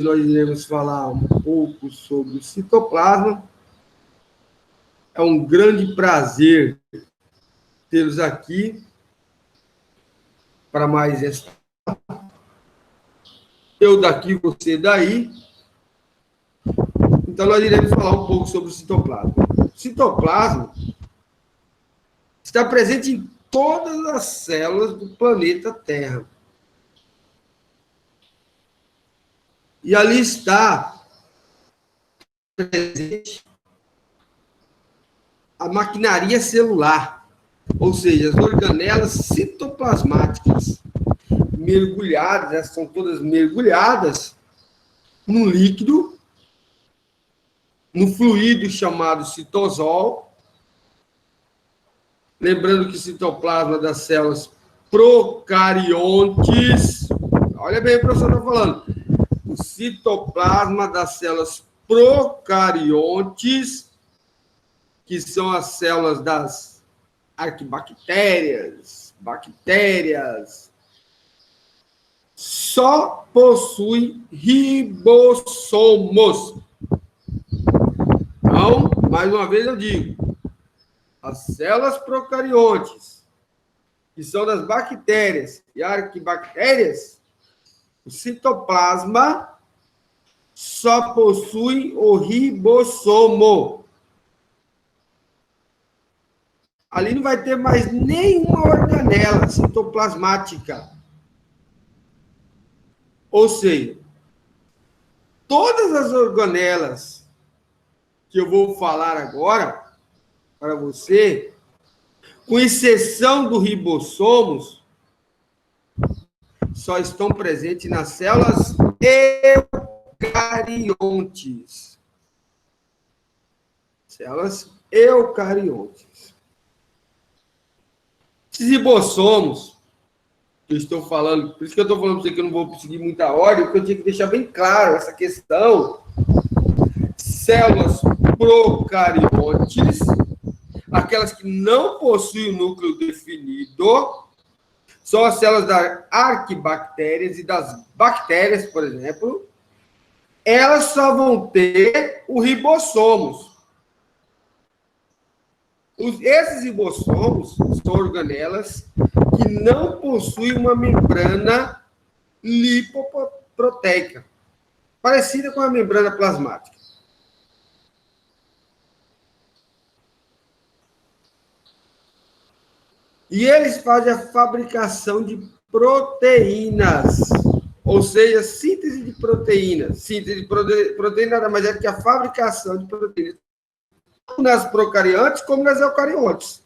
nós iremos falar um pouco sobre o citoplasma. É um grande prazer tê-los aqui para mais esta. Eu daqui, você daí. Então, nós iremos falar um pouco sobre o citoplasma. O citoplasma está presente em todas as células do planeta Terra. E ali está presente a maquinaria celular, ou seja, as organelas citoplasmáticas, mergulhadas, elas são todas mergulhadas no líquido, no fluido chamado citosol. Lembrando que o citoplasma das células procariontes, olha bem o que o professor está falando, o citoplasma das células procariontes, que são as células das arquibactérias, bactérias, só possui ribossomos. Então, mais uma vez eu digo, as células procariontes, que são das bactérias e arquibactérias, o citoplasma só possui o ribossomo. Ali não vai ter mais nenhuma organela citoplasmática. Ou seja, todas as organelas que eu vou falar agora para você, com exceção do ribossomos, só estão presentes nas células eucariontes. Células eucariontes. Esses ribossomos, que eu estou falando, por isso que eu estou falando para você que eu não vou seguir muita ordem, porque eu tinha que deixar bem claro essa questão. Células procariontes, aquelas que não possuem o núcleo definido, são as células das arquibactérias e das bactérias, por exemplo, elas só vão ter o ribossomos. Esses ribossomos são organelas que não possuem uma membrana lipoproteica, parecida com a membrana plasmática. E eles fazem a fabricação de proteínas, ou seja, síntese de proteínas. Síntese de proteína nada mais é que a fabricação de proteínas, tanto nas procariontes como nas eucariontes.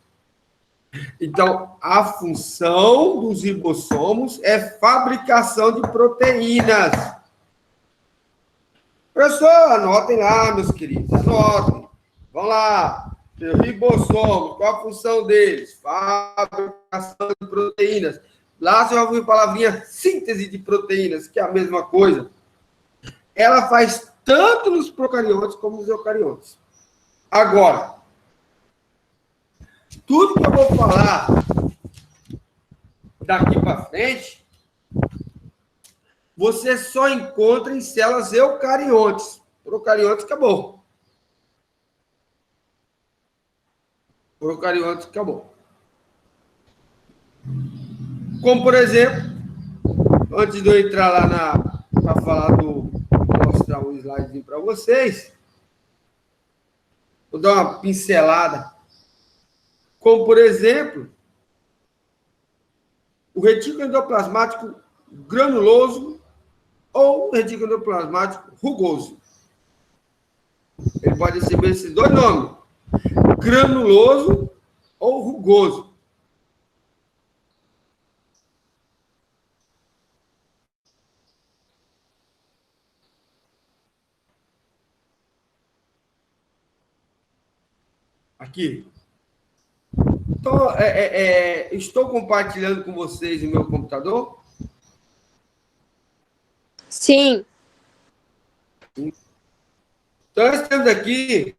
Então, a função dos ribossomos é fabricação de proteínas. Professor, anotem lá, meus queridos, anotem. Vamos lá. Ribossomos, qual a função deles? Fabricação de proteínas. Lá você vai ouvir a palavrinha síntese de proteínas, que é a mesma coisa. Ela faz tanto nos procariontes como nos eucariontes. Agora, tudo que eu vou falar daqui para frente, você só encontra em células eucariontes. Procariontes, acabou. Procariontes, acabou. Como, por exemplo, antes de eu entrar lá para falar mostrar um slidezinho para vocês, vou dar uma pincelada. Como, por exemplo, o retículo endoplasmático granuloso ou o retículo endoplasmático rugoso. Ele pode receber esses dois nomes, granuloso ou rugoso. Aqui. Então, estou compartilhando com vocês o meu computador? Sim. Então, nós temos aqui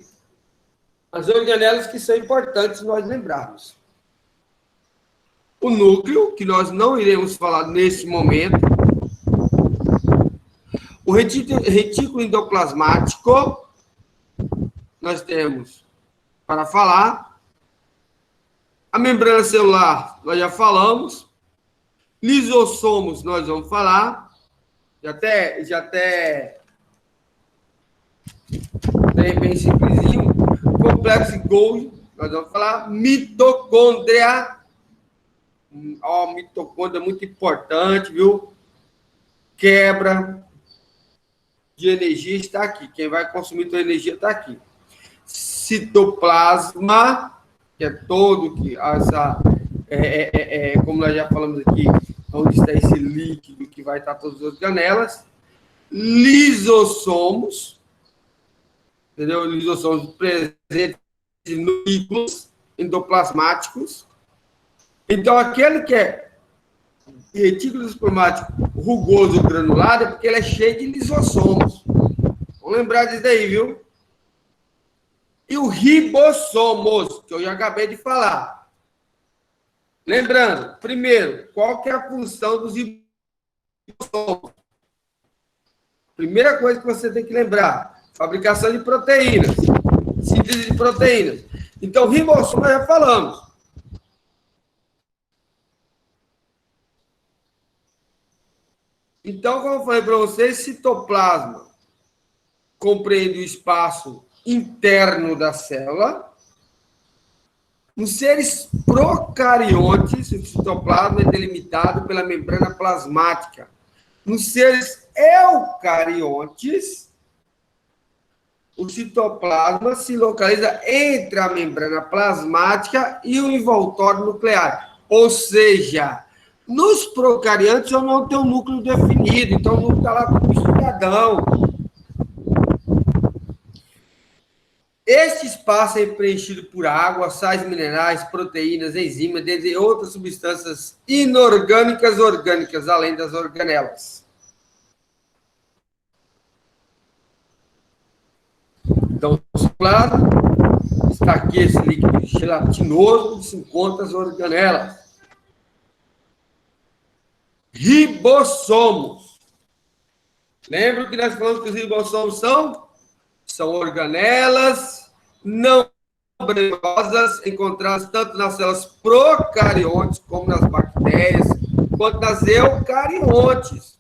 as organelas que são importantes nós lembrarmos. O núcleo, que nós não iremos falar nesse momento. O retículo endoplasmático, nós temos para falar. A membrana celular, nós já falamos. Lisossomos, nós vamos falar. Já até bem simplesinho. Complexo Golgi, nós vamos falar. Mitocôndria. Mitocôndria é muito importante, viu? Quebra de energia está aqui. Quem vai consumir tua energia está aqui. Citoplasma, que é todo que essa como nós já falamos aqui, onde está esse líquido que vai estar todas as organelas. Lisossomos, entendeu? Lisossomos presentes em núcleos endoplasmáticos. Então, aquele que é retículo endoplasmático rugoso granulado é porque ele é cheio de lisossomos. Vamos lembrar disso daí, viu? E o ribossomos, que eu já acabei de falar. Lembrando, primeiro, qual que é a função dos ribossomos? Primeira coisa que você tem que lembrar, fabricação de proteínas, síntese de proteínas. Então, ribossomo nós já falamos. Então, como eu falei para vocês, citoplasma compreende o espaço interno da célula. Nos seres procariontes, o citoplasma é delimitado pela membrana plasmática. Nos seres eucariontes, o citoplasma se localiza entre a membrana plasmática e o envoltório nuclear. Ou seja, nos procariontes eu não tenho um núcleo definido, então o núcleo está lá como estugadão. Este espaço é preenchido por água, sais minerais, proteínas, enzimas, dentre outras substâncias inorgânicas, orgânicas, além das organelas. Então, o citoplasma está aqui, esse líquido gelatinoso, se encontra as organelas. Ribossomos. Lembra que nós falamos que os ribossomos são organelas não membranosas encontradas tanto nas células procariontes, como nas bactérias, quanto nas eucariontes,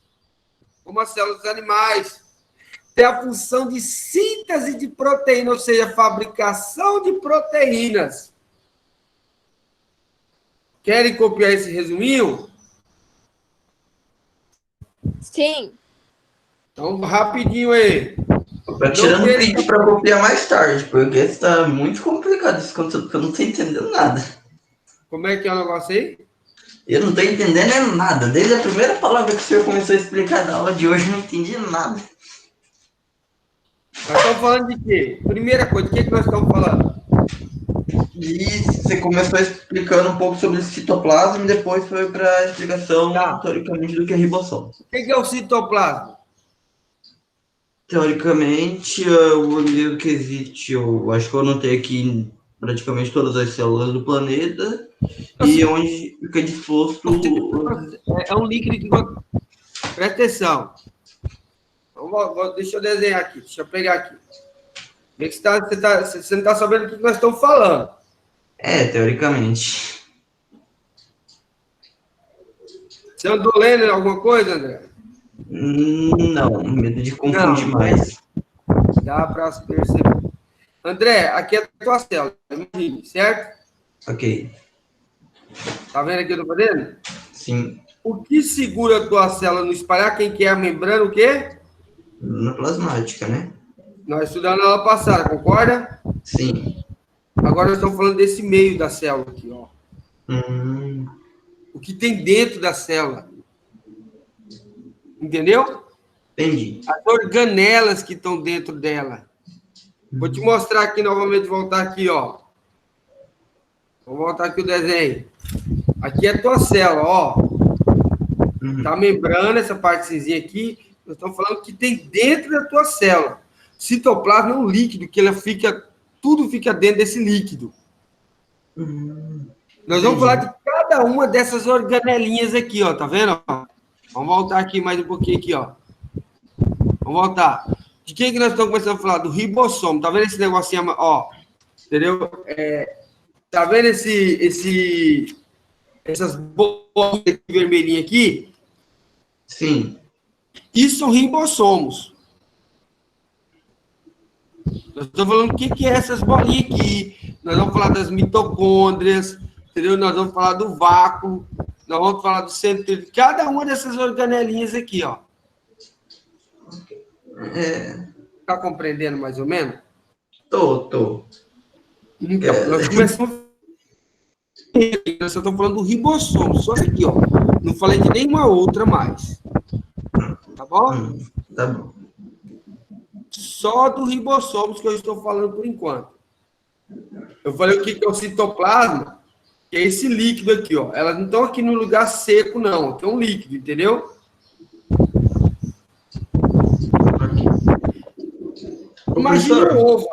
como as células dos animais. Tem a função de síntese de proteína, ou seja, fabricação de proteínas. Querem copiar esse resuminho? Sim. Então, rapidinho aí. Tô tirando print para copiar mais tarde, porque está muito complicado esse conteúdo, porque eu não estou entendendo nada. Como é que é o negócio aí? Eu não estou entendendo nada. Desde a primeira palavra que o senhor começou a explicar na aula de hoje, eu não entendi nada. Nós estamos falando de quê? Primeira coisa, o que nós estamos falando? E você começou explicando um pouco sobre o citoplasma e depois foi para a explicação, teoricamente, do que é ribossomo. O que é o citoplasma? Teoricamente, o mesmo que existe, eu acho que eu anotei aqui em praticamente todas as células do planeta, e onde fica disposto... É um líquido que... Presta atenção. Deixa eu desenhar aqui, deixa eu pegar aqui. Vê que você não está sabendo o que nós estamos falando. Teoricamente. Você andou lendo alguma coisa, André? Não, medo de confundir mais. Dá para perceber. André, aqui é a tua célula, imagine, certo? Ok. Tá vendo aqui o que eu tô fazendo? Sim. O que segura a tua célula no espalhar? Quem que é a membrana, o quê? Na plasmática, né? Nós estudamos na aula passada, concorda? Sim. Agora nós estamos falando desse meio da célula aqui, ó. O que tem dentro da célula. Entendeu? Entendi. As organelas que estão dentro dela. Vou te mostrar aqui novamente, voltar aqui, ó. Vou voltar aqui o desenho. Aqui é a tua célula, ó. Tá a membrana, essa parte cinzinha aqui. Nós estamos falando que tem dentro da tua célula. Citoplasma é um líquido, que tudo fica dentro desse líquido. Nós vamos falar de cada uma dessas organelinhas aqui, ó. Tá vendo? Vamos voltar aqui mais um pouquinho aqui, ó. Vamos voltar. De quem que nós estamos começando a falar? Do ribossomo. Tá vendo esse negocinho, ó? Entendeu? Tá vendo essas bolas vermelhinhas aqui? Sim. Isso são ribossomos. Nós estamos falando o que é essas bolinhas aqui. Nós vamos falar das mitocôndrias, entendeu? Nós vamos falar do vácuo, nós vamos falar do centríolo. Cada uma dessas organelinhas aqui, ó. Tá compreendendo mais ou menos? Tô. Então, nós começamos. Eu só estou falando do ribossomo, só aqui, ó. Não falei de nenhuma outra mais. Tá bom? Tá bom. Só do ribossomos que eu estou falando por enquanto. Eu falei o que é o citoplasma, que é esse líquido aqui, ó. Elas não estão aqui no lugar seco, não. Aqui é um líquido, entendeu? Imagina um ovo.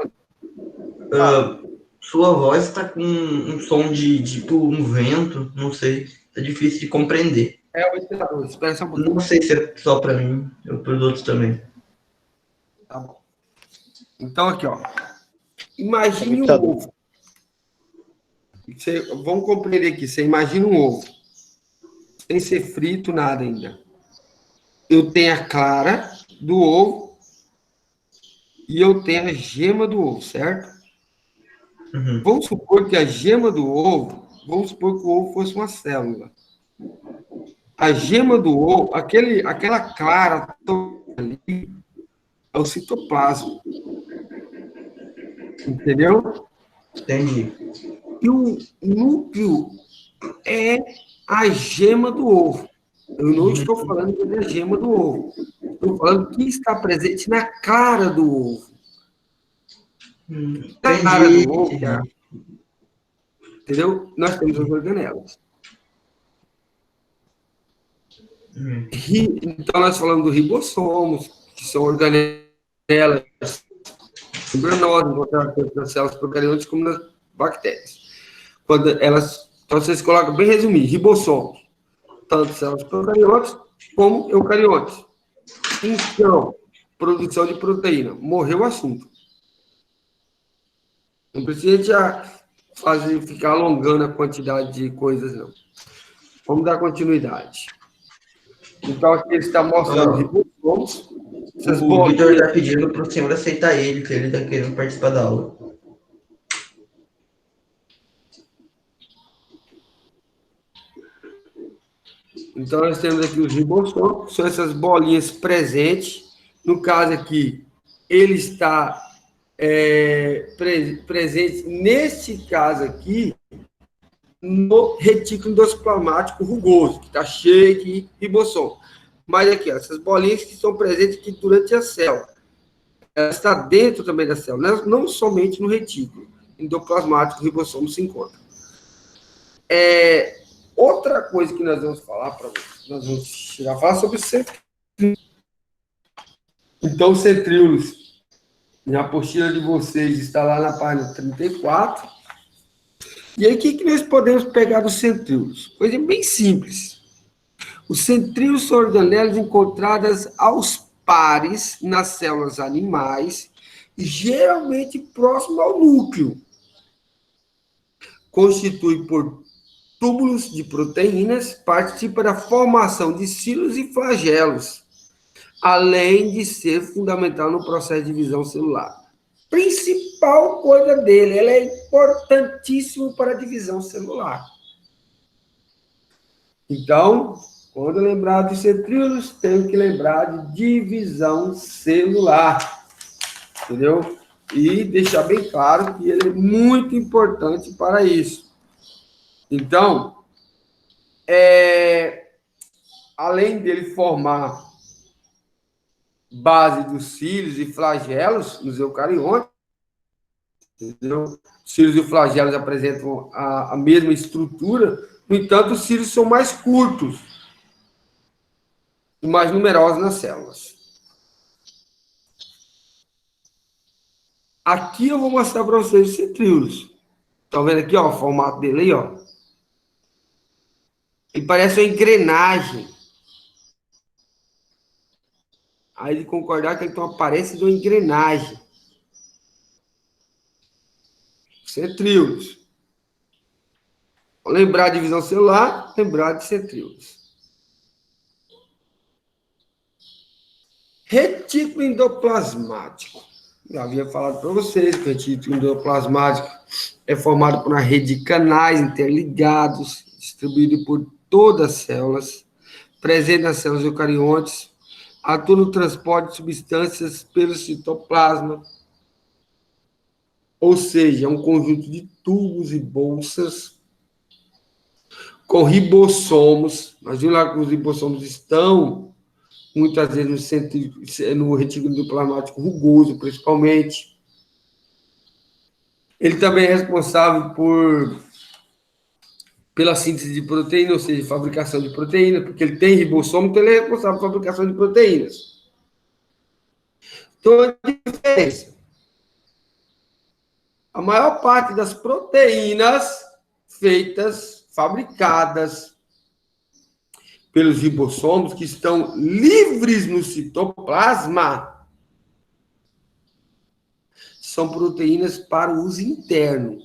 Sua voz está com um som de tipo um vento, não sei. É difícil de compreender. É o ventilador, espera só um pouquinho. Não sei se é só para mim, ou para os outros também. Tá bom. Então, aqui, ó. Imagine um ovo. Vamos compreender aqui. Você imagina um ovo. Sem ser frito, nada ainda. Eu tenho a clara do ovo e eu tenho a gema do ovo, certo? Uhum. Vamos supor que a gema do ovo, vamos supor que o ovo fosse uma célula. A gema do ovo, aquela clara ali, é o citoplasma. Entendeu? Entendi. E o núcleo é a gema do ovo. Eu não estou falando que é a gema do ovo. Estou falando que está presente na clara do ovo. Na clara do ovo, entendeu? Nós temos as organelas. Então, nós falamos do ribossomos, que são organelas membranosas, encontradas tanto nas células procariontes como nas bactérias. Quando elas, então, vocês colocam bem resumido, ribossomos, tanto células procariontes como eucariontes. Então, produção de proteína. Morreu o assunto. Não precisa já ficar alongando a quantidade de coisas, não. Vamos dar continuidade. Então, aqui ele está mostrando ribossomos. O Vitor está pedindo para o senhor aceitar ele, que ele está querendo participar da aula. Então, nós temos aqui os ribossomos, que são essas bolinhas presentes. No caso aqui, ele está presente, neste caso aqui, no retículo endoplasmático rugoso, que está cheio de ribossomo. Mas aqui, ó, essas bolinhas que estão presentes aqui durante a célula. Ela está dentro também da célula, não somente no retículo endoplasmático, o ribossomo se encontra. Outra coisa que nós vamos falar para vocês, nós vamos chegar a falar sobre os centríolos. Então, os centríolos, na apostila de vocês, está lá na página 34. E aí, o que nós podemos pegar dos centríolos? Coisa bem simples. Os centríolos são organelas encontradas aos pares nas células animais, geralmente próximo ao núcleo. Constitui por túbulos de proteínas, participa da formação de cilos e flagelos, além de ser fundamental no processo de divisão celular. Principal coisa dele, ela é importantíssimo para a divisão celular. Então, quando lembrar dos centríolos, tenho que lembrar de divisão celular, entendeu? E deixar bem claro que ele é muito importante para isso. Então, além dele formar base dos cílios e flagelos nos eucariontes, entendeu? Os cílios e flagelos apresentam a mesma estrutura, no entanto, os cílios são mais curtos e mais numerosos nas células. Aqui eu vou mostrar para vocês os centríolos. Estão vendo aqui, ó, o formato dele aí, ó? Ele parece uma engrenagem. aí de concordar que ele tem uma aparência de uma engrenagem. Centríolos. Lembrar de divisão celular, lembrar de centríolos. Retículo endoplasmático. Eu havia falado para vocês que o retículo endoplasmático é formado por uma rede de canais interligados, distribuído por todas as células, presente nas células eucariontes, atua no transporte de substâncias pelo citoplasma, ou seja, é um conjunto de tubos e bolsas com ribossomos. Imagina lá que os ribossomos estão muitas vezes no retículo endoplasmático rugoso, principalmente. Ele também é responsável pela síntese de proteína, ou seja, fabricação de proteína, porque ele tem ribossomo, então ele é responsável pela fabricação de proteínas. Então, a diferença. A maior parte das proteínas feitas, fabricadas pelos ribossomos, que estão livres no citoplasma, são proteínas para o uso interno.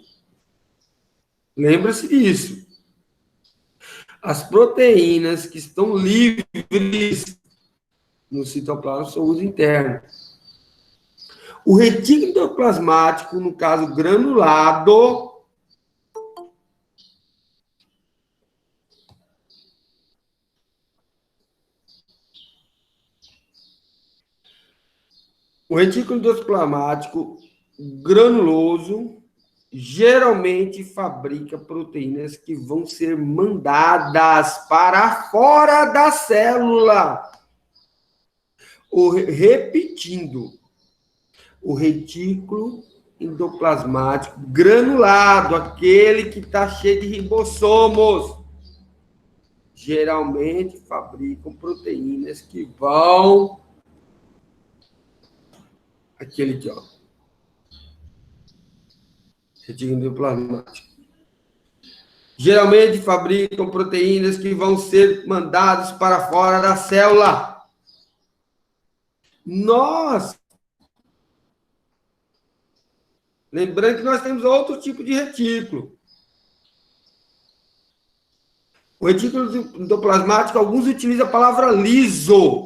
Lembra-se disso. As proteínas que estão livres no citoplasma são uso interno. O retículo endoplasmático, no caso granulado, o retículo endoplasmático granuloso geralmente fabrica proteínas que vão ser mandadas para fora da célula. Repetindo, o retículo endoplasmático granulado, aquele que está cheio de ribossomos, geralmente fabricam proteínas que vão... Aquele aqui, ó. Retículo endoplasmático. Geralmente fabricam proteínas que vão ser mandadas para fora da célula. Lembrando que nós temos outro tipo de retículo. O retículo endoplasmático, alguns utilizam a palavra liso,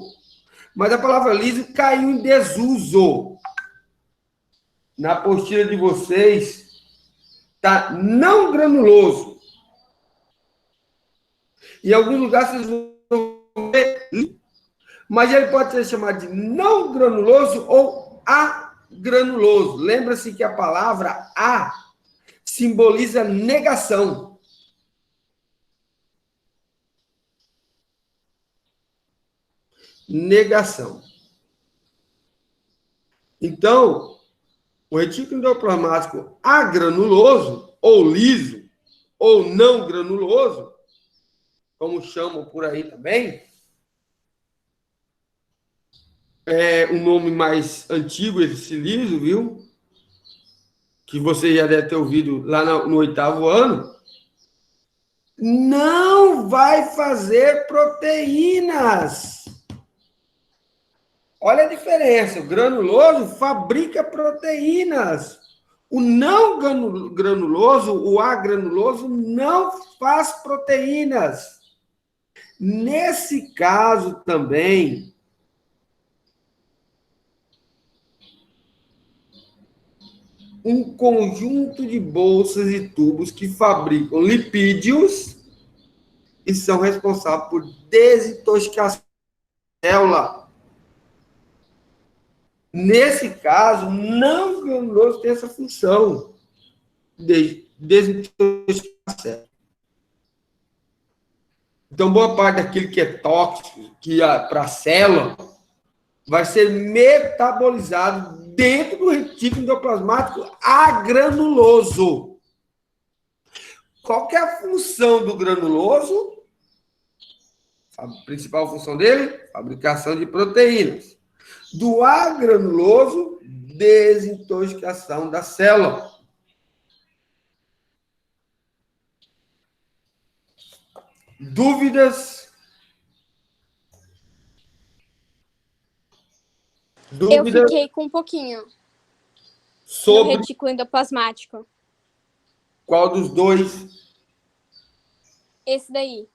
mas a palavra liso caiu em desuso. Na apostila de vocês, está não granuloso. Em alguns lugares vocês vão ver, mas ele pode ser chamado de não granuloso ou agranuloso. Lembra-se que a palavra a simboliza negação. Negação. Então, o retículo endoplasmático agranuloso, ou liso, ou não granuloso, como chamam por aí também, é um nome mais antigo, esse liso, viu? Que você já deve ter ouvido lá no 8º ano, não vai fazer proteínas. Olha a diferença. O granuloso fabrica proteínas. O não granuloso, o agranuloso, não faz proteínas. Nesse caso também, um conjunto de bolsas e tubos que fabricam lipídios e são responsáveis por desintoxicação da célula. Nesse caso, não granuloso tem essa função de desintoxicação da célula. Então, boa parte daquilo que é tóxico, que é para a célula, vai ser metabolizado dentro do retículo endoplasmático agranuloso. Qual que é a função do granuloso? A principal função dele? Fabricação de proteínas. Do agranuloso, desintoxicação da célula. Dúvidas? Dúvida Eu fiquei com um pouquinho no sobre retículo endoplasmático. qual dos dois? Esse daí.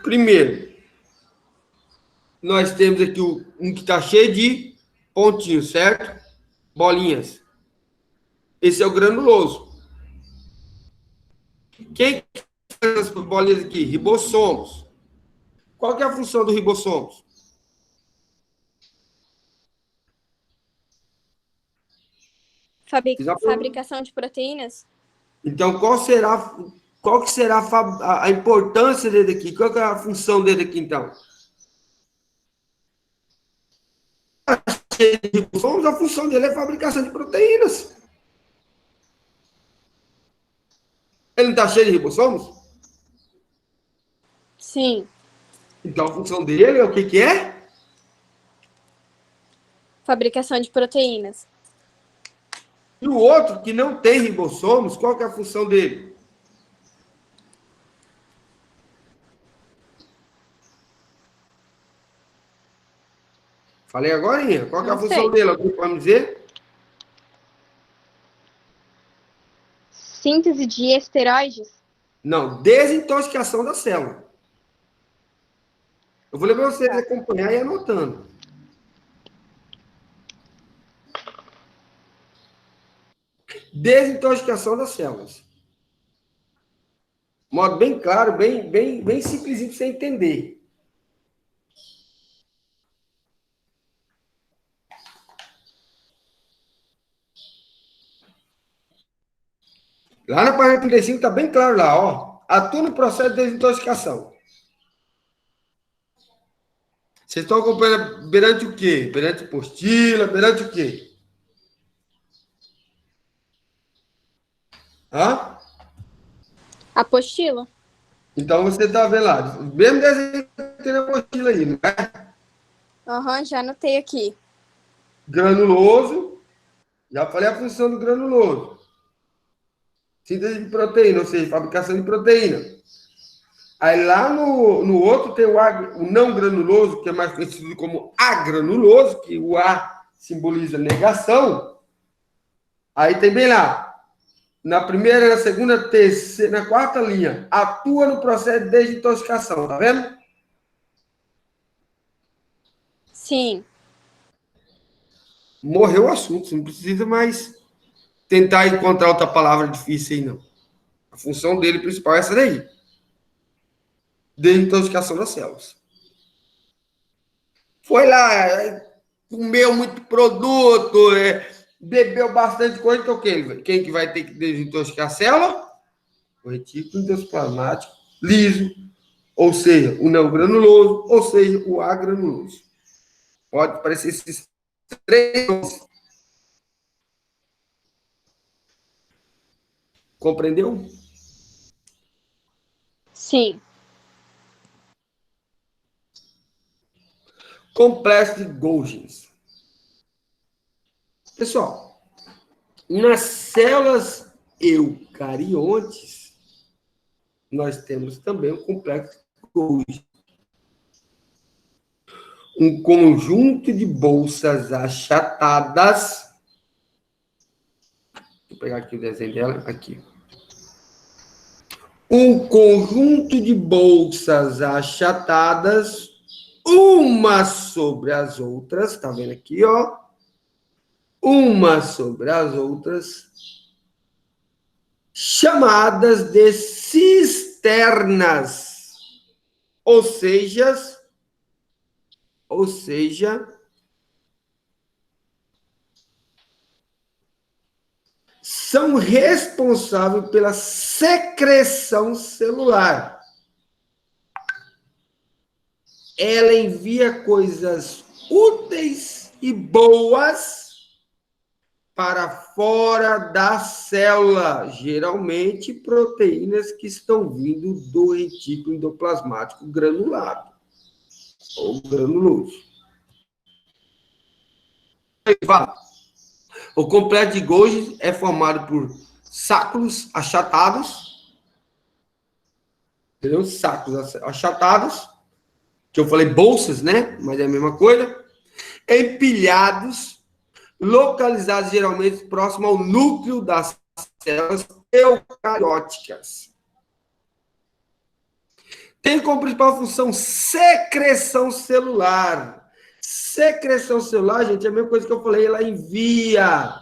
Primeiro, nós temos aqui um que está cheio de pontinhos, certo? Bolinhas. Esse é o granuloso. Quem faz essas bolinhas aqui? Ribossomos. Qual que é a função do ribossomos? Fabricação de proteínas? Então, qual que será a importância dele aqui? Qual que é a função dele aqui, então? A função dele é a fabricação de proteínas. Ele não está cheio de ribossomos? Sim. Então, a função dele é o que que é? Fabricação de proteínas. E o outro, que não tem ribossomos, qual que é a função dele? Falei agora, qual que é a Não função sei. dele? Alguém pode me dizer? Síntese de esteroides? Não, desintoxicação da célula. Eu vou levar vocês a acompanhar e anotando. Desintoxicação das células. Modo bem claro, bem simplesinho para você entender. Lá na página 35 está bem claro lá, ó. Atua no processo de desintoxicação. Vocês estão acompanhando perante o quê? Perante apostila, perante o quê? Hã? Apostila? Então você está vendo lá, o mesmo desenho que tem na apostila aí, não é? Aham, já anotei aqui. Granuloso, já falei a função do granuloso. Síntese de proteína, ou seja, fabricação de proteína. Aí lá no outro tem o não granuloso, que é mais conhecido como agranuloso, que o A simboliza negação. Aí tem bem lá, na primeira, na segunda, terceira, na quarta linha, atua no processo de desintoxicação, tá vendo? Sim. Morreu o assunto, você não precisa mais tentar encontrar outra palavra difícil aí, não. A função dele principal é essa daí. Desintoxicação das células. Foi lá, comeu muito produto, bebeu bastante coisa, então quem que vai ter que desintoxicar a célula? O retículo endoplasmático liso, ou seja, o não granuloso, ou seja, o agranuloso. Pode parecer esses três. Compreendeu? Sim. Complexo de Golgi. Pessoal, nas células eucariontes, nós temos também o complexo de Golgi. Um conjunto de bolsas achatadas. Vou pegar aqui o desenho dela, aqui. Um conjunto de bolsas achatadas, uma sobre as outras, tá vendo aqui, ó? Uma sobre as outras, chamadas de cisternas, ou seja, são responsáveis pela secreção celular. Ela envia coisas úteis e boas para fora da célula, geralmente proteínas que estão vindo do retículo endoplasmático granulado ou granuloso. O complexo de Golgi é formado por sacos achatados, entendeu? Sacos achatados, que eu falei bolsas, né? Mas é a mesma coisa. Empilhados, localizados geralmente próximo ao núcleo das células eucarióticas. Tem como principal função secreção celular. Secreção celular, gente, é a mesma coisa que eu falei, ela envia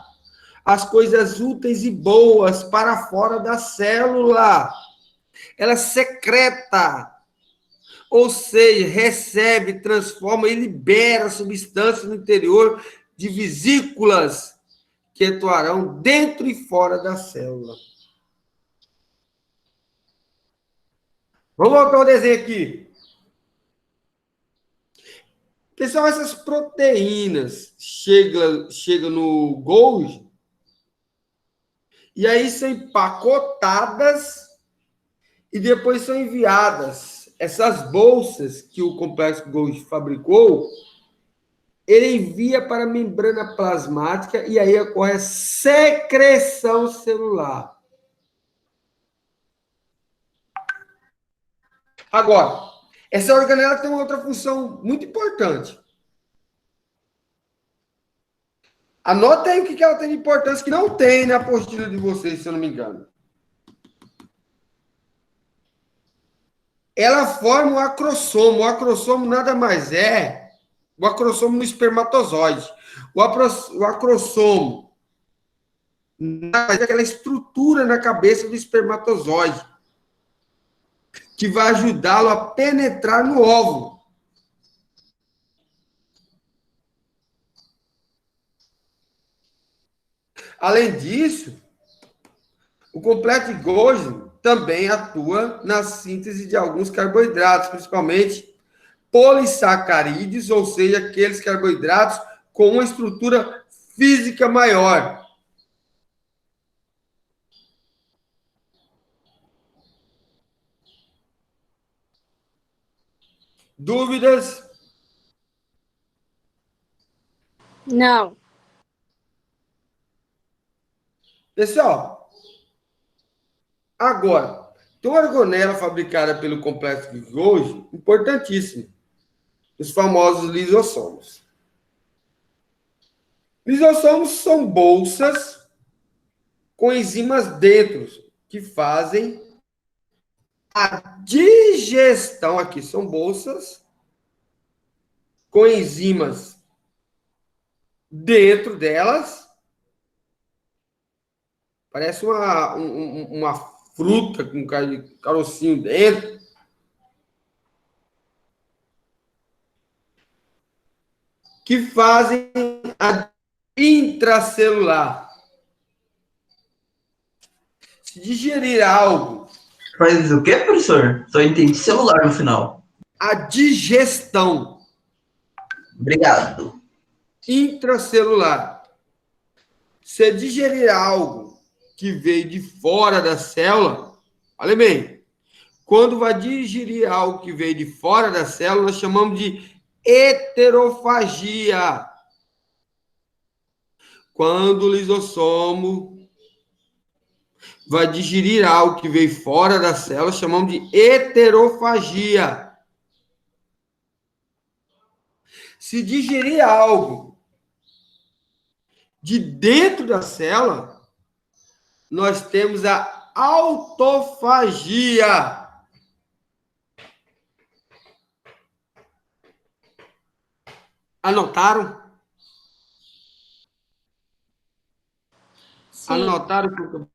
as coisas úteis e boas para fora da célula. Ela secreta, ou seja, recebe, transforma e libera substâncias no interior de vesículas que atuarão dentro e fora da célula. Vamos voltar ao desenho aqui. Pessoal, essas proteínas chegam no Golgi e aí são empacotadas e depois são enviadas. Essas bolsas que o complexo Golgi fabricou, ele envia para a membrana plasmática e aí ocorre a secreção celular. Agora, essa organela tem uma outra função muito importante. Anota aí o que ela tem de importância que não tem na apostila de vocês, se eu não me engano. Ela forma o acrossomo. O acrossomo nada mais é o acrossomo no espermatozoide. O acrossomo nada mais é aquela estrutura na cabeça do espermatozoide que vai ajudá-lo a penetrar no óvulo. Além disso, o complexo de Golgi também atua na síntese de alguns carboidratos, principalmente polissacarídeos, ou seja, aqueles carboidratos com uma estrutura física maior. Dúvidas? Não. Pessoal, agora, tem uma organela fabricada pelo complexo de Golgi, importantíssimo, os famosos lisossomos. Lisossomos são bolsas com enzimas dentro, que fazem a digestão. Aqui são bolsas com enzimas dentro delas. Parece uma fruta com carocinho dentro. Que fazem a intracelular. Se digerir algo. Faz o quê, professor? Só entendi celular no final. A digestão. Obrigado. Intracelular. Se digerir algo que veio de fora da célula, olha bem, quando vai digerir algo que veio de fora da célula, nós chamamos de heterofagia. Quando o lisossomo vai digerir algo que veio fora da célula, chamamos de heterofagia. Se digerir algo de dentro da célula, nós temos a autofagia. Anotaram? Sim. Anotaram que eu...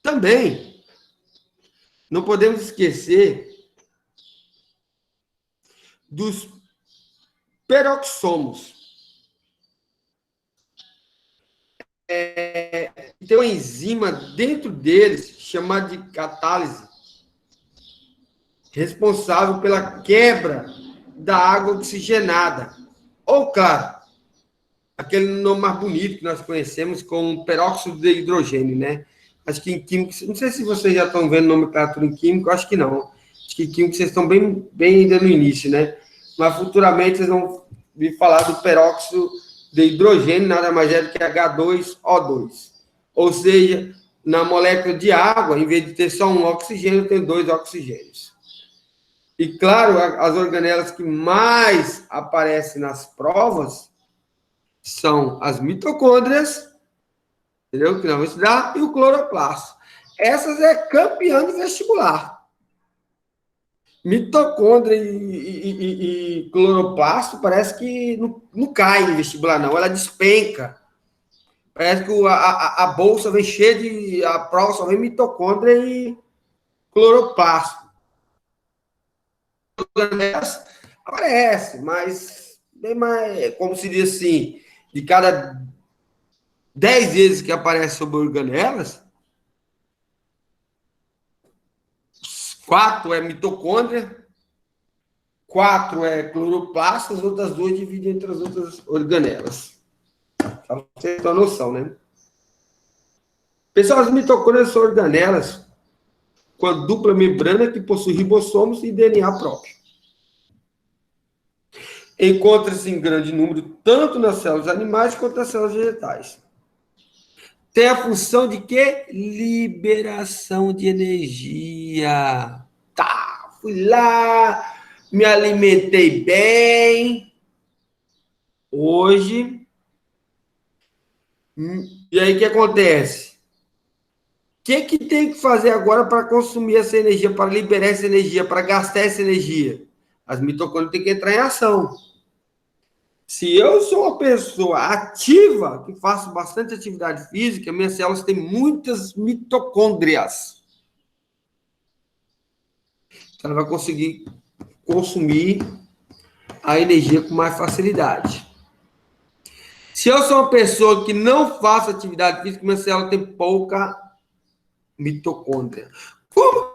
Também, não podemos esquecer dos peroxomos. Tem uma enzima dentro deles, chamada de catálise, responsável pela quebra da água oxigenada. Ou, claro, aquele nome mais bonito que nós conhecemos como peróxido de hidrogênio, né? Acho que em química, não sei se vocês já estão vendo nomenclatura em químico, acho que não. Acho que em química vocês estão bem ainda no início, né? Mas futuramente vocês vão vir falar do peróxido de hidrogênio nada mais é do que H2O2. Ou seja, na molécula de água, em vez de ter só um oxigênio, tem 2 oxigênios. E, claro, as organelas que mais aparecem nas provas são as mitocôndrias, entendeu? Que não vou estudar, e o cloroplasto. Essas é campeã do vestibular. Mitocôndria e cloroplasto parece que não cai no vestibular, não. Ela despenca. Parece que a bolsa vem cheia de... A prova só vem mitocôndria e cloroplasto. Aparece, mas bem mais, como se diz assim, de cada 10 vezes que aparece sobre organelas, 4 é mitocôndria, 4 é cloroplasto, as outras 2 dividem entre as outras organelas. Para você ter uma noção, né? Pessoal, as mitocôndrias são organelas com a dupla membrana que possui ribossomos e DNA próprio. Encontra-se em grande número tanto nas células animais quanto nas células vegetais. Tem a função de quê? Liberação de energia. Tá, fui lá, me alimentei bem. Hoje. E aí o que acontece? O que tem que fazer agora para consumir essa energia, para liberar essa energia, para gastar essa energia? As mitocôndrias têm que entrar em ação. Se eu sou uma pessoa ativa, que faço bastante atividade física, minhas células têm muitas mitocôndrias. Ela vai conseguir consumir a energia com mais facilidade. Se eu sou uma pessoa que não faço atividade física, minha célula tem pouca mitocôndria. Como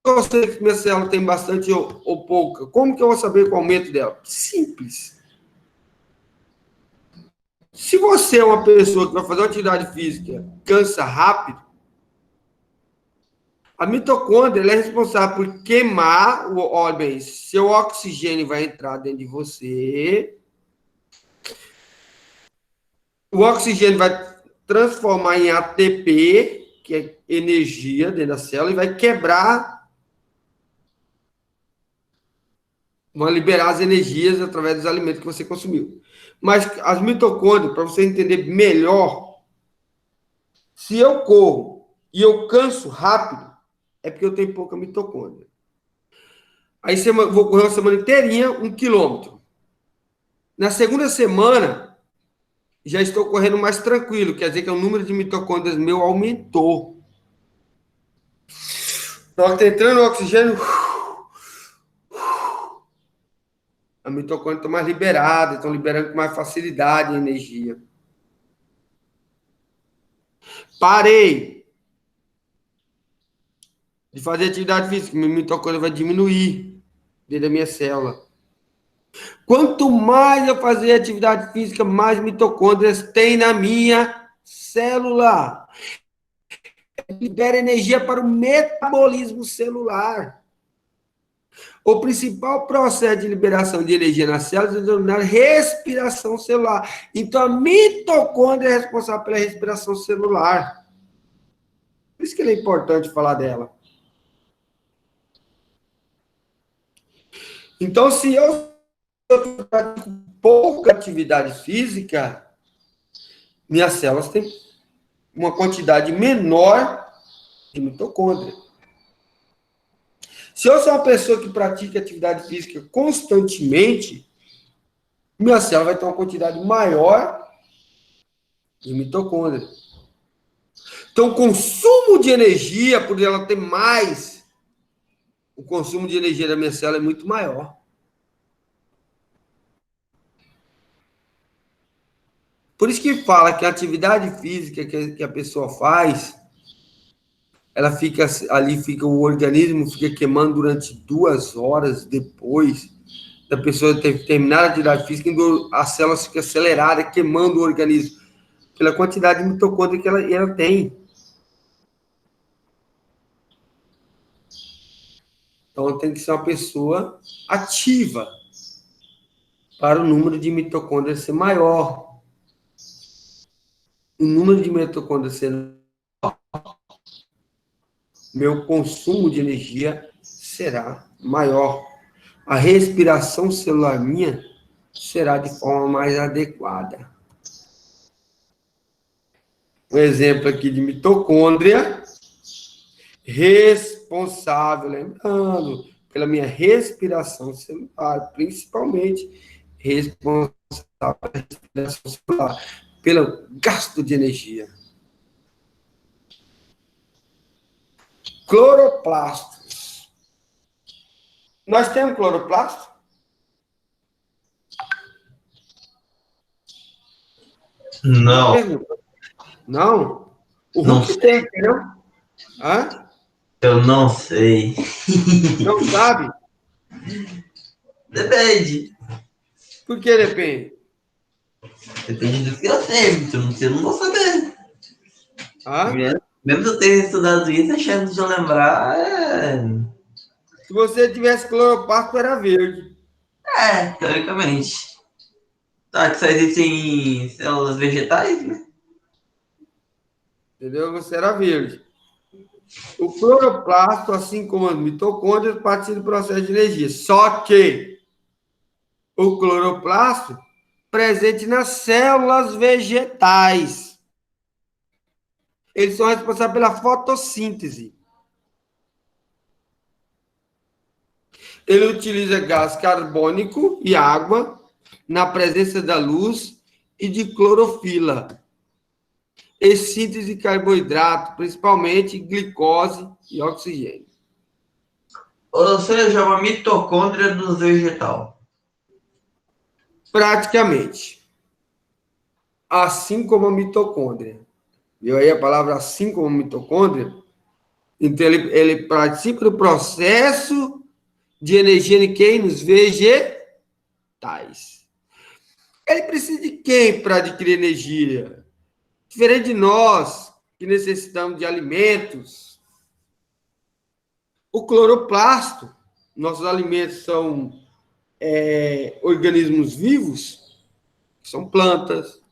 eu sei que minha célula tem bastante ou pouca? Como que eu vou saber qual é o aumento dela? Simples. Se você é uma pessoa que vai fazer uma atividade física, cansa rápido, a mitocôndria ela é responsável por queimar, olha bem, seu oxigênio vai entrar dentro de você, o oxigênio vai transformar em ATP, que é energia dentro da célula, e vai quebrar, vai liberar as energias através dos alimentos que você consumiu. Mas as mitocôndrias, para você entender melhor, se eu corro e eu canso rápido, é porque eu tenho pouca mitocôndria. Aí vou correr uma semana inteirinha, 1 quilômetro. Na segunda semana, já estou correndo mais tranquilo, quer dizer que o número de mitocôndrias meu aumentou. Então, está entrando o oxigênio, a mitocôndria está mais liberada, estão liberando com mais facilidade a energia. Parei de fazer atividade física, minha mitocôndria vai diminuir dentro da minha célula. Quanto mais eu fazer atividade física, mais mitocôndrias tem na minha célula. Libera energia para o metabolismo celular. O principal processo de liberação de energia nas células é denominado respiração celular. Então, a mitocôndria é responsável pela respiração celular. Por isso que é importante falar dela. Então, se eu pratico pouca atividade física, minhas células têm uma quantidade menor de mitocôndria. Se eu sou uma pessoa que pratica atividade física constantemente, minha célula vai ter uma quantidade maior de mitocôndria. Então, o consumo de energia, por ela ter mais, o consumo de energia da minha célula é muito maior. Por isso que fala que a atividade física que a pessoa faz, ela fica ali, o organismo fica queimando durante 2 horas depois da pessoa ter terminado a atividade física, a célula fica acelerada, queimando o organismo, pela quantidade de mitocôndria que ela tem. Então, tem que ser uma pessoa ativa para o número de mitocôndrias ser maior. o número de mitocôndrias sendo meu consumo de energia será maior. A respiração celular minha será de forma mais adequada. Um exemplo aqui de mitocôndria, responsável, lembrando, pela minha respiração celular, principalmente responsável pela respiração celular, pelo gasto de energia. Cloroplastos. Nós temos cloroplasto? Não, Não? O não Hulk tem, entendeu? Hã? eu não sei. Não sabe? Depende. Por que depende? Depende do que eu sei. Se eu não sei, eu não vou saber. Hã? Mesmo se eu ter estudado isso, a chance de eu lembrar Se você tivesse cloroplasto, era verde. teoricamente. Tá, que só existem células vegetais, né? Entendeu? Você era verde. O cloroplasto, assim como as mitocôndrias, participam do processo de energia. Só que o cloroplasto presente nas células vegetais. Eles são responsáveis pela fotossíntese. Ele utiliza gás carbônico e água na presença da luz e de clorofila. E síntese de carboidrato, principalmente glicose e oxigênio. Ou seja, uma mitocôndria do vegetal. Praticamente. Assim como a mitocôndria. Viu aí a palavra assim como a mitocôndria? Então, ele participa do processo de energia de quem? Nos vegetais. Ele precisa de quem para adquirir energia? Diferente de nós, que necessitamos de alimentos. O cloroplasto, nossos alimentos são organismos vivos, são plantas,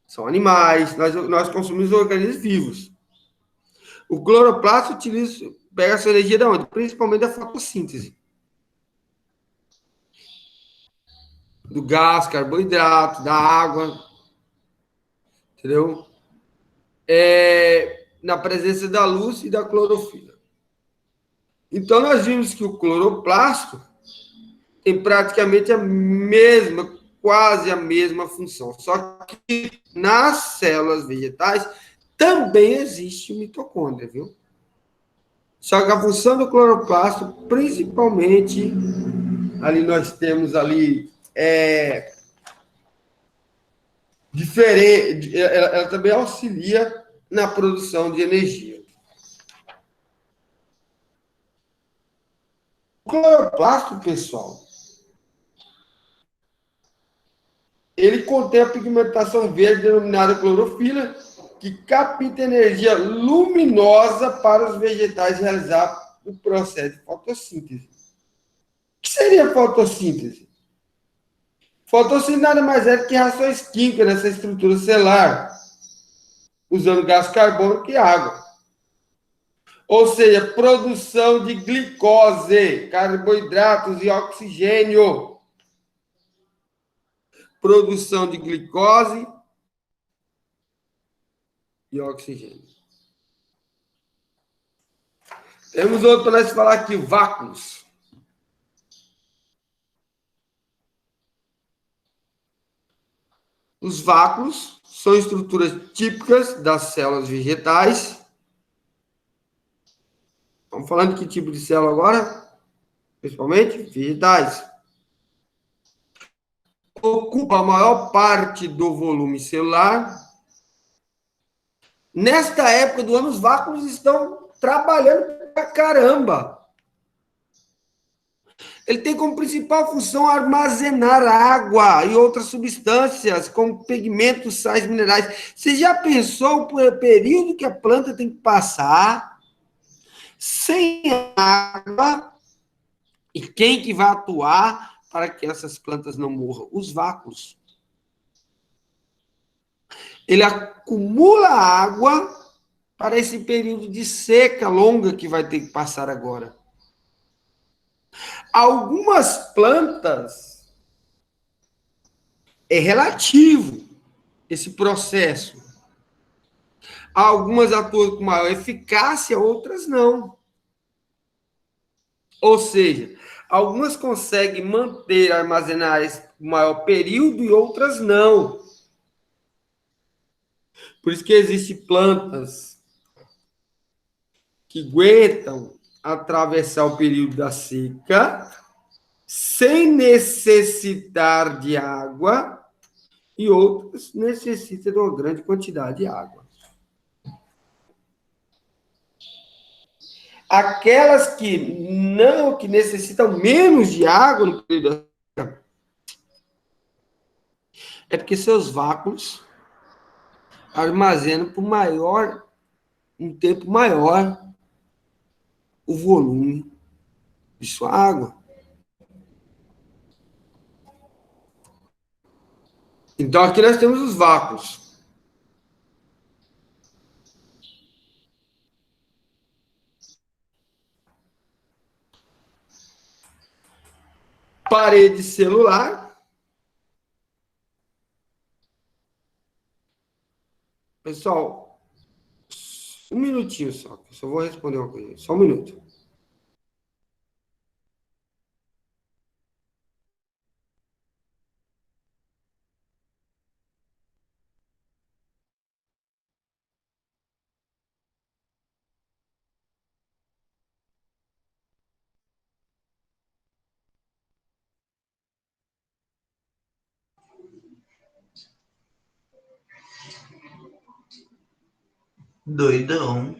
são animais, nós consumimos organismos vivos. O cloroplasto pega essa energia de onde? Principalmente da fotossíntese. Do gás, carboidrato, da água, entendeu? Na presença da luz e da clorofila. Então, nós vimos que o cloroplasto tem praticamente a mesma, quase a mesma função. Só que nas células vegetais também existe o mitocôndria, viu? Só que a função do cloroplasto, principalmente, ali nós temos ali, diferente, ela também auxilia na produção de energia. O cloroplasto, pessoal, ele contém a pigmentação verde denominada clorofila, que capta energia luminosa para os vegetais realizar o processo de fotossíntese. O que seria fotossíntese? Fotossíntese nada mais é do que reações químicas nessa estrutura celular, usando gás carbônico e água. Ou seja, produção de glicose, carboidratos e oxigênio. Produção de glicose e oxigênio. Temos outro para nós falar aqui, vácuos. Os vácuos são estruturas típicas das células vegetais. Estamos falando de que tipo de célula agora? Principalmente vegetais. Ocupa a maior parte do volume celular. Nesta época do ano, os vácuos estão trabalhando pra caramba. Ele tem como principal função armazenar água e outras substâncias, como pigmentos, sais minerais. Você já pensou o período que a planta tem que passar sem água? E quem que vai atuar para que essas plantas não morram? Os vácuos. Ele acumula água para esse período de seca longa que vai ter que passar agora. Algumas plantas é relativo esse processo. Algumas atuam com maior eficácia, outras não. Ou seja, algumas conseguem manter, armazenar esse maior período e outras não. Por isso que existem plantas que aguentam atravessar o período da seca sem necessitar de água e outras necessitam de uma grande quantidade de água. Aquelas que necessitam menos de água no período da seca é porque seus vácuos armazenam por um tempo maior o volume de sua água. Então, aqui nós temos os vácuos. Parede celular. Pessoal, um minutinho só, que eu só vou responder uma coisa. Só um minuto. Doidão.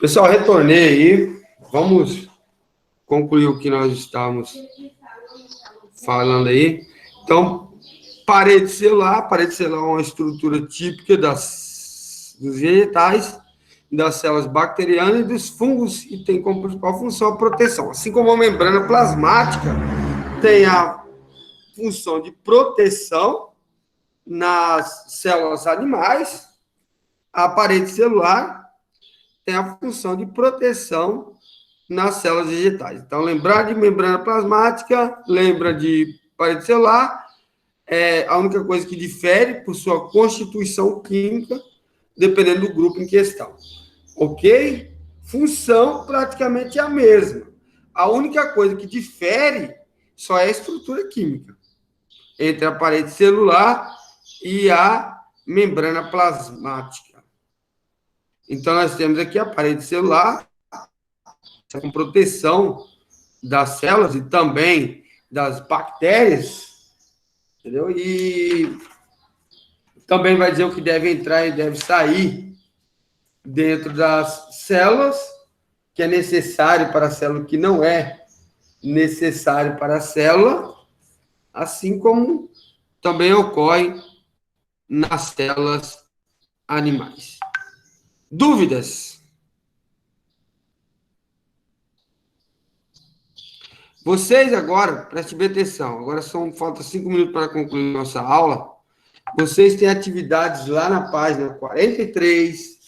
Pessoal, retornei aí. Vamos concluir o que nós estávamos falando aí. Então, parede celular é uma estrutura típica dos vegetais, das células bacterianas e dos fungos e tem como principal função a proteção. Assim como a membrana plasmática tem a função de proteção nas células animais, a parede celular tem a função de proteção nas células vegetais. Então, lembrar de membrana plasmática, lembra de parede celular, é a única coisa que difere por sua constituição química, dependendo do grupo em questão. Ok? Função praticamente é a mesma. A única coisa que difere só é a estrutura química entre a parede celular e a membrana plasmática. Então, nós temos aqui a parede celular, com proteção das células e também das bactérias, entendeu? E também vai dizer o que deve entrar e deve sair dentro das células, que é necessário para a célula, que não é necessário para a célula, assim como também ocorre nas células animais. Dúvidas? Vocês agora, prestem bem atenção, agora falta 5 minutos para concluir nossa aula. Vocês têm atividades lá na página 43,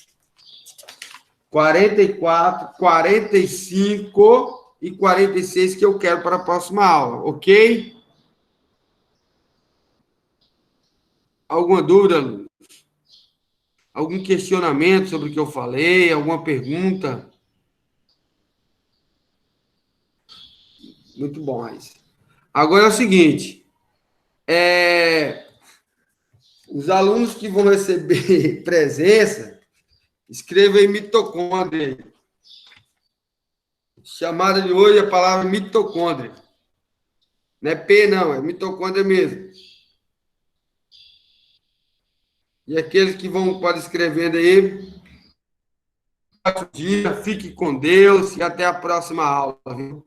44, 45 e 46 que eu quero para a próxima aula, ok? Alguma dúvida, alunos? Algum questionamento sobre o que eu falei? Alguma pergunta? Muito bom, Raíssa. Agora é o seguinte, os alunos que vão receber presença, escreva aí mitocôndria. Chamada de hoje, a palavra mitocôndria. Não é P, não, é mitocôndria mesmo. E aqueles que podem escrevendo aí, dia, fique com Deus e até a próxima aula, viu?